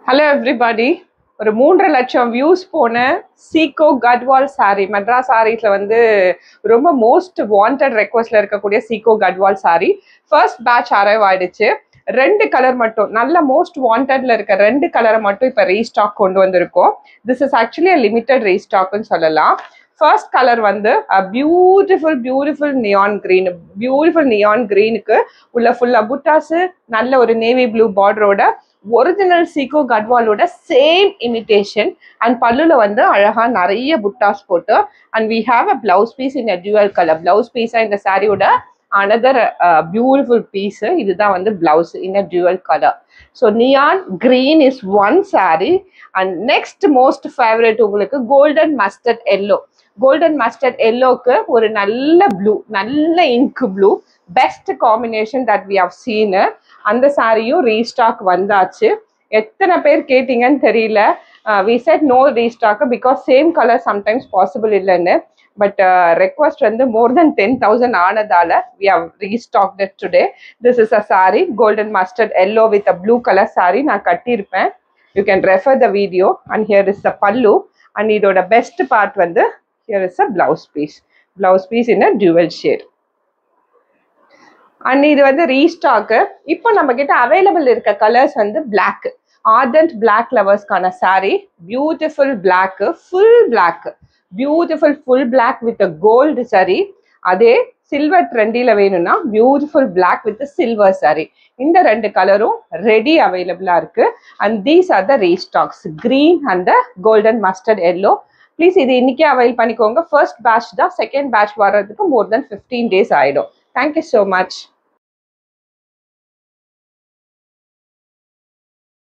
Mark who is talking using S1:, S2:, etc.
S1: Hello everybody. ஒரு 3.5 லட்சம் views போன சீகோ கட்வால் சாரி மெட்ராஸ் சாரீஸ்ல வந்து ரொம்ப மோஸ்ட் வாண்டட் ரெக்வஸ்ட்ல இருக்கக்கூடிய Sico Gadwal saree first batch arrive ஆயிடுச்சு. 2 கலர் மட்டும் நல்ல மோஸ்ட் வாண்டட்ல இருக்க 2 கலரை மட்டும் இப்போ ரீஸ்டாக் கொண்டு வந்திருக்கோம். திஸ் இஸ் ஆக்சுவலி லிமிட்டட் ரீஸ்டாக்னு சொல்லலாம். ஃபர்ஸ்ட் கலர் வந்து beautiful neon green. Beautiful neon கிரீனுக்கு உள்ள ஃபுல்லா புட்டாஸு நல்ல ஒரு நேவி ப்ளூ பார்டரோட ஒரிஜினல் சீகோ கட்வாலோட சேம் இமிட்டேஷன் அண்ட் பல்லுல வந்து அழகா நிறைய புட்டாஸ் போட்டு and we have a blouse piece in a dual colour. Blouse பீஸா இந்த சாரியோட அனதர் பியூட்டிஃபுல் பீஸ். இதுதான் வந்து blouse in a dual colour. So neon green is one saree and next most favourite உங்களுக்கு golden mustard yellow. Golden mustard எல்லோக்கு ஒரு நல்ல blue, நல்ல ink blue, best combination that we have seen. அந்த சாரியும் restock வந்தாச்சு. எத்தனை பேர் கேட்டீங்கன்னு தெரியல. We said no restock because same colour sometimes possible இல்லைன்னு. பட் ரெக்வஸ்ட் வந்து மோர் தென் 10,000 ஆனதால we have restocked it today. This is a saree golden mustard yellow with a blue colour saree நான் கட்டியிருப்பேன். You can refer the video and here is the பல்லு and இதோட best part வந்து here is a blouse piece in a dual shade. And இது வந்து restock. இப்போ நம்ம கிட்ட அவைலபிள் இருக்க கலர்ஸ் வந்து பிளாக், ஆர்டன்ட் பிளாக் லவர்ஸ்க்கான sari. Beautiful black, full black, beautiful full black with gold sari. அதே சில்வர் ட்ரெண்டில வேணும்னா beautiful black with silver sari. இந்த 2 கலரும் ரெடி அவைலபிளா இருக்கு. And these are the restocks, green and golden mustard yellow. Please இது இன்னைக்கே அவைல் பண்ணிக்கோங்க. ஃபர்ஸ்ட் பேட்ச் தான், செகண்ட் பேட்ச் வர்றதுக்கு மோர் தென் 15 days ஆயிடும். Thank you so much.